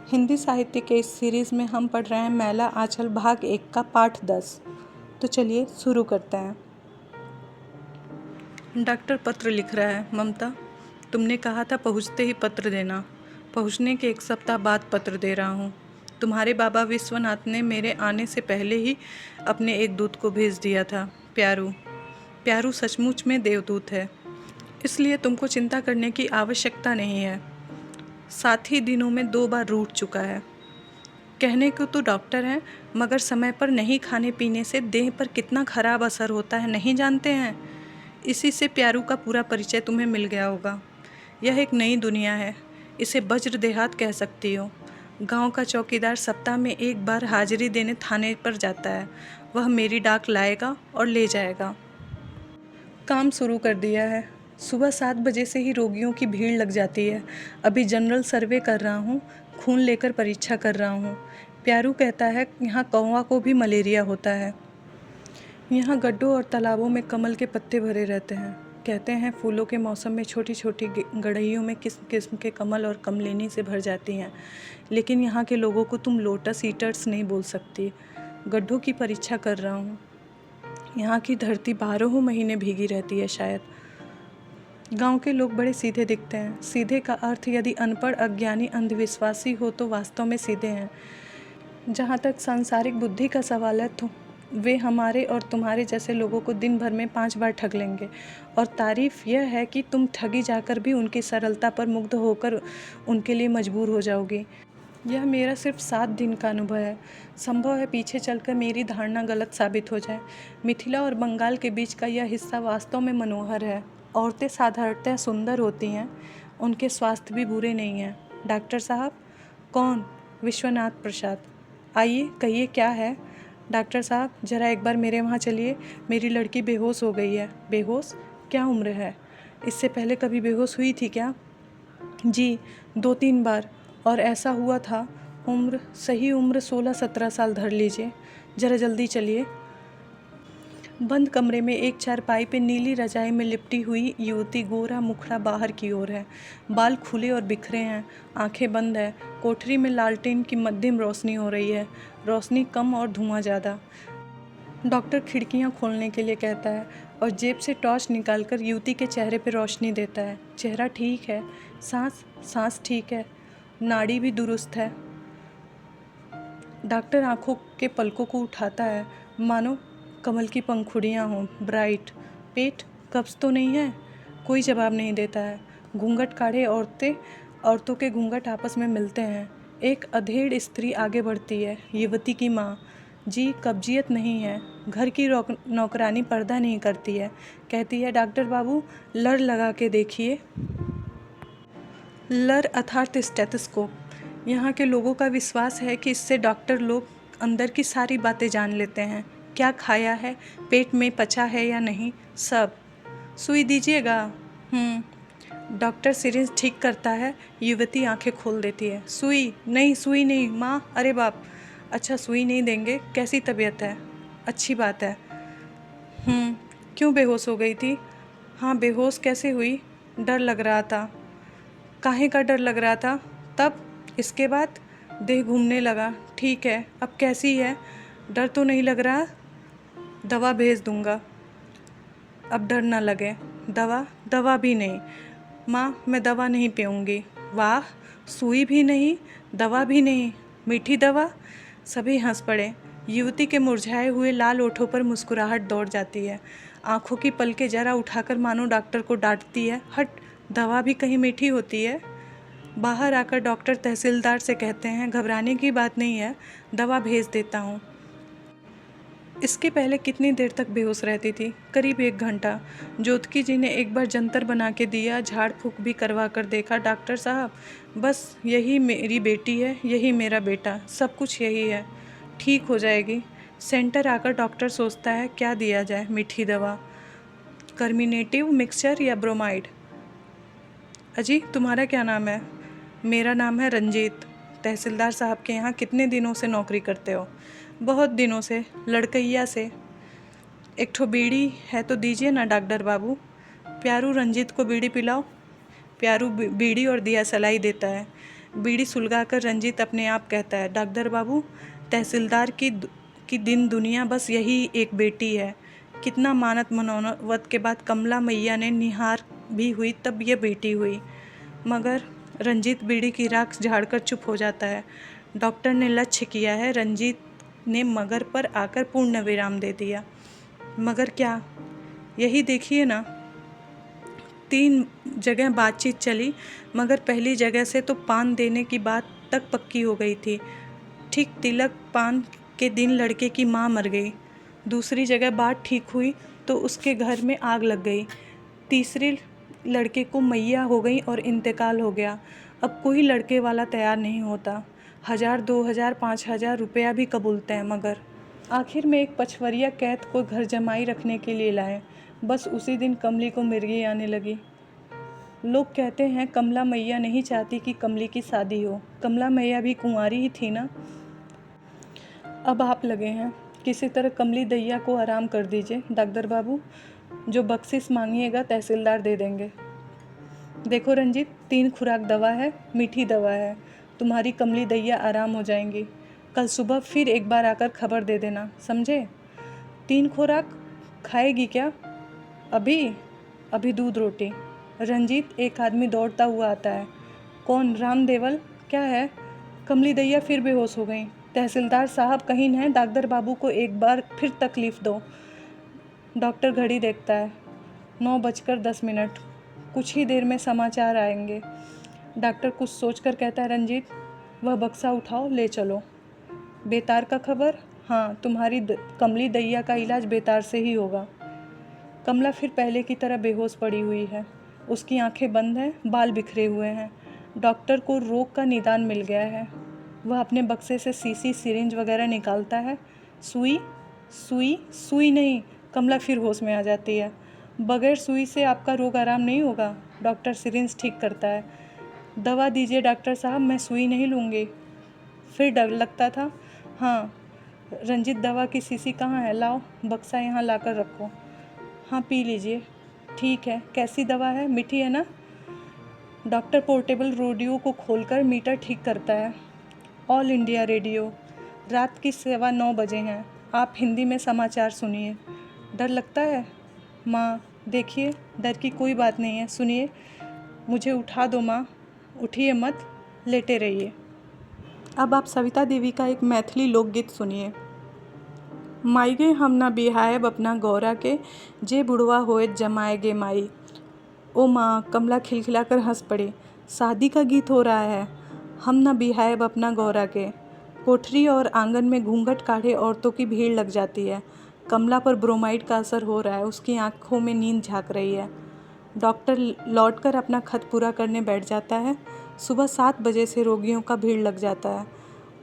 हिंदी साहित्य के इस सीरीज़ में हम पढ़ रहे हैं मैला आंचल भाग 1 का पाठ 10। तो चलिए शुरू करते हैं। डॉक्टर पत्र लिख रहा है। ममता, तुमने कहा था पहुँचते ही पत्र देना। पहुँचने के 1 सप्ताह बाद पत्र दे रहा हूँ। तुम्हारे बाबा विश्वनाथ ने मेरे आने से पहले ही अपने एक दूत को भेज दिया था। प्यारू सचमुच में देवदूत है, इसलिए तुमको चिंता करने की आवश्यकता नहीं है। 7 ही दिनों में 2 बार रूठ चुका है। कहने को तो डॉक्टर हैं, मगर समय पर नहीं खाने पीने से देह पर कितना खराब असर होता है नहीं जानते हैं। इसी से प्यारू का पूरा परिचय तुम्हें मिल गया होगा। यह एक नई दुनिया है, इसे वज्र देहात कह सकती हो। गांव का चौकीदार सप्ताह में 1 बार हाजिरी देने थाने पर जाता है। वह मेरी डाक लाएगा और ले जाएगा। काम शुरू कर दिया है। सुबह 7 बजे से ही रोगियों की भीड़ लग जाती है। अभी जनरल सर्वे कर रहा हूँ, खून लेकर परीक्षा कर रहा हूँ। प्यारू कहता है यहाँ कौवा को भी मलेरिया होता है। यहाँ गड्ढों और तालाबों में कमल के पत्ते भरे रहते हैं। कहते हैं फूलों के मौसम में छोटी छोटी गड़हियों में किस्म किस्म के कमल और कमलिनी से भर जाती हैं। लेकिन यहाँ के लोगों को तुम लोटस ईटर्स नहीं बोल सकती। गड्ढों की परीक्षा कर रहा हूँ। यहाँ की धरती 12 महीने भीगी रहती है शायद। गांव के लोग बड़े सीधे दिखते हैं। सीधे का अर्थ यदि अनपढ़, अज्ञानी, अंधविश्वासी हो तो वास्तव में सीधे हैं। जहाँ तक सांसारिक बुद्धि का सवाल है तो वे हमारे और तुम्हारे जैसे लोगों को दिन भर में 5 बार ठग लेंगे। और तारीफ़ यह है कि तुम ठगी जाकर भी उनकी सरलता पर मुग्ध होकर उनके लिए मजबूर हो जाओगी। यह मेरा सिर्फ 7 दिन का अनुभव है। संभव है पीछे चलकर मेरी धारणा गलत साबित हो जाए। मिथिला और बंगाल के बीच का यह हिस्सा वास्तव में मनोहर है। औरतें साधारणतः सुंदर होती हैं, उनके स्वास्थ्य भी बुरे नहीं हैं। डॉक्टर साहब? कौन? विश्वनाथ प्रसाद। आइए, कहिए क्या है? डॉक्टर साहब, ज़रा एक बार मेरे वहाँ चलिए। मेरी लड़की बेहोश हो गई है। बेहोश? क्या उम्र है? इससे पहले कभी बेहोश हुई थी क्या? जी, 2-3 बार। और ऐसा हुआ था। सही उम्र 16-17 साल धर लीजिए। ज़रा जल्दी चलिए। बंद कमरे में एक चारपाई पे नीली रजाई में लिपटी हुई युवती गोरा मुखड़ा बाहर की ओर है। बाल खुले और बिखरे हैं, आंखें बंद है। कोठरी में लालटेन की मध्यम रोशनी हो रही है, रोशनी कम और धुआं ज़्यादा। डॉक्टर खिड़कियां खोलने के लिए कहता है और जेब से टॉर्च निकालकर युवती के चेहरे पर रोशनी देता है। चेहरा ठीक है, सांस ठीक है, नाड़ी भी दुरुस्त है। डॉक्टर आंखों के पलकों को उठाता है, मानो कमल की पंखुड़ियाँ हों, ब्राइट। पेट? कब्ज़ तो नहीं है? कोई जवाब नहीं देता है। घूंघट काढ़े औरतों के घूंघट आपस में मिलते हैं। एक अधेड़ स्त्री आगे बढ़ती है। युवती की माँ। जी, कब्जियत नहीं है। घर की नौकरानी पर्दा नहीं करती है। कहती है, डॉक्टर बाबू, लर लगा के देखिए। लर अर्थात स्टेथोस्कोप। यहाँ के लोगों का विश्वास है कि इससे डॉक्टर लोग अंदर की सारी बातें जान लेते हैं। क्या खाया है, पेट में पचा है या नहीं, सब। सुई दीजिएगा? डॉक्टर सिरिंज ठीक करता है। युवती आंखें खोल देती है। सुई नहीं माँ, अरे बाप। अच्छा, सुई नहीं देंगे। कैसी तबीयत है? अच्छी बात है। क्यों बेहोश हो गई थी? हाँ, बेहोश कैसे हुई? डर लग रहा था। काहे का डर लग रहा था? तब? इसके बाद? देह घूमने लगा। ठीक है, अब कैसी है? डर तो नहीं लग रहा? दवा भेज दूंगा, अब डर ना लगे। दवा भी नहीं माँ, मैं दवा नहीं पीऊँगी। वाह, सुई भी नहीं, दवा भी नहीं, मीठी दवा? सभी हंस पड़े। युवती के मुरझाए हुए लाल ओठों पर मुस्कुराहट दौड़ जाती है। आंखों की पलकें जरा उठाकर मानो डॉक्टर को डांटती है, हट, दवा भी कहीं मीठी होती है? बाहर आकर डॉक्टर तहसीलदार से कहते हैं, घबराने की बात नहीं है, दवा भेज देता हूँ। इसके पहले कितनी देर तक बेहोश रहती थी? करीब 1 घंटा। ज्योतिकी जी ने एक बार जंतर बना के दिया, झाड़ फूँक भी करवा कर देखा। डॉक्टर साहब, बस यही मेरी बेटी है, यही मेरा बेटा, सब कुछ यही है, ठीक हो जाएगी। सेंटर आकर डॉक्टर सोचता है क्या दिया जाए। मीठी दवा, कर्मिनेटिव मिक्सचर या ब्रोमाइड? अजी, तुम्हारा क्या नाम है? मेरा नाम है रंजीत। तहसीलदार साहब के यहाँ कितने दिनों से नौकरी करते हो? बहुत दिनों से, लड़कैया से। एक ठो बीड़ी है तो दीजिए ना डॉक्टर बाबू। प्यारू, रंजीत को बीड़ी पिलाओ। प्यारू बीड़ी और दिया सलाई देता है। बीड़ी सुलगाकर रंजीत अपने आप कहता है, डॉक्टर बाबू, तहसीलदार की दिन दुनिया बस यही एक बेटी है। कितना मानत मनोवत के बाद कमला मैया ने निहार भी हुई तब यह बेटी हुई। मगर रंजीत बीड़ी की राख झाड़कर चुप हो जाता है। डॉक्टर ने लक्ष्य किया है, रंजीत ने मगर पर आकर पूर्ण विराम दे दिया। मगर क्या? यही देखिए ना। 3 जगह बातचीत चली, मगर पहली जगह से तो पान देने की बात तक पक्की हो गई थी। ठीक तिलक पान के दिन लड़के की माँ मर गई। दूसरी जगह बात ठीक हुई तो उसके घर में आग लग गई। तीसरी लड़के को मैया हो गई और इंतकाल हो गया। अब कोई लड़के वाला तैयार नहीं होता। 1000, 2000, 5000 रुपया भी कबूलते हैं, मगर आखिर में एक पचवरिया कैद को घर जमाई रखने के लिए लाए। बस उसी दिन कमली को मिर्गी आने लगी। लोग कहते हैं कमला मैया नहीं चाहती कि कमली की शादी हो। कमला मैया भी कुंवारी ही थी ना। अब आप लगे हैं, किसी तरह कमली दैया को आराम कर दीजिए डॉक्टर बाबू। जो बख्शिश मांगिएगा तहसीलदार दे देंगे। देखो रंजीत, 3 खुराक दवा है, मीठी दवा है। तुम्हारी कमली दैया आराम हो जाएंगी। कल सुबह फिर एक बार आकर खबर दे देना, समझे? 3 खुराक खाएगी क्या? अभी दूध रोटी। रंजीत, एक आदमी दौड़ता हुआ आता है। कौन? राम देवल। क्या है? कमली दैया फिर बेहोश हो गई। तहसीलदार साहब कहीं न डॉक्टर बाबू को एक बार फिर तकलीफ़ दो। डॉक्टर घड़ी देखता है, 9:10। कुछ ही देर में समाचार आएंगे। डॉक्टर कुछ सोचकर कहता है, रंजीत, वह बक्सा उठाओ, ले चलो। बेतार का खबर? हाँ, तुम्हारी कमली दैया का इलाज बेतार से ही होगा। कमला फिर पहले की तरह बेहोश पड़ी हुई है। उसकी आंखें बंद हैं, बाल बिखरे हुए हैं। डॉक्टर को रोग का निदान मिल गया है। वह अपने बक्से से सीसी, सिरिंज वगैरह निकालता है। सुई नहीं। कमला फिर होश में आ जाती है। बगैर सुई से आपका रोग आराम नहीं होगा। डॉक्टर सिरिंज ठीक करता है। दवा दीजिए डॉक्टर साहब, मैं सुई नहीं लूँगी। फिर डर लगता था। हाँ रंजीत, दवा की शीशी कहाँ है? लाओ, बक्सा यहाँ लाकर रखो। हाँ, पी लीजिए। ठीक है। कैसी दवा है? मीठी है ना? डॉक्टर पोर्टेबल रेडियो को खोलकर मीटर ठीक करता है। All India radio. रात की 9:15 बजे हैं। आप हिंदी में समाचार सुनिए। डर लगता है? माँ, देखिए, डर की कोई बात नहीं है। सुनिए, मुझे उठा दो माँ। उठिए मत, लेटे रहिए। अब आप सविता देवी का एक मैथिली लोकगीत सुनिए। माई हम ना बिहायब अपना गौरा के, जे बुढ़वा होए जमाए गे माई। ओ माँ, कमला खिलखिलाकर हंस पड़ी। शादी का गीत हो रहा है। हम ना बिहायब अपना गौरा के। कोठरी और आंगन में घूंघट काढ़े औरतों की भीड़ लग जाती है। कमला पर ब्रोमाइड का असर हो रहा है। उसकी आंखों में नींद झांक रही है। डॉक्टर लौटकर अपना खत पूरा करने बैठ जाता है। सुबह 7 बजे से रोगियों का भीड़ लग जाता है।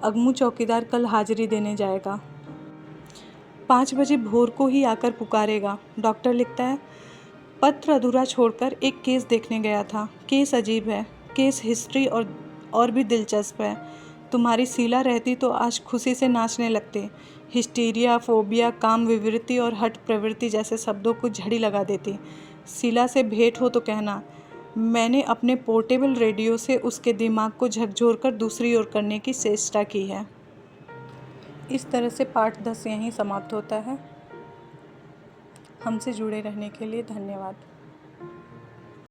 अगमू चौकीदार कल हाजिरी देने जाएगा। 5 बजे भोर को ही आकर पुकारेगा। डॉक्टर लिखता है, पत्र अधूरा छोड़कर एक केस देखने गया था। केस अजीब है। केस हिस्ट्री और भी दिलचस्प है। तुम्हारी शीला रहती तो आज खुशी से नाचने लगती। हिस्टीरिया, फोबिया, काम विवृत्ति और हठ प्रवृत्ति जैसे शब्दों को झड़ी लगा देती। शीला से भेंट हो तो कहना, मैंने अपने पोर्टेबल रेडियो से उसके दिमाग को झकझोरकर दूसरी ओर करने की चेष्टा की है। इस तरह से पाठ 10 यहीं समाप्त होता है। हमसे जुड़े रहने के लिए धन्यवाद।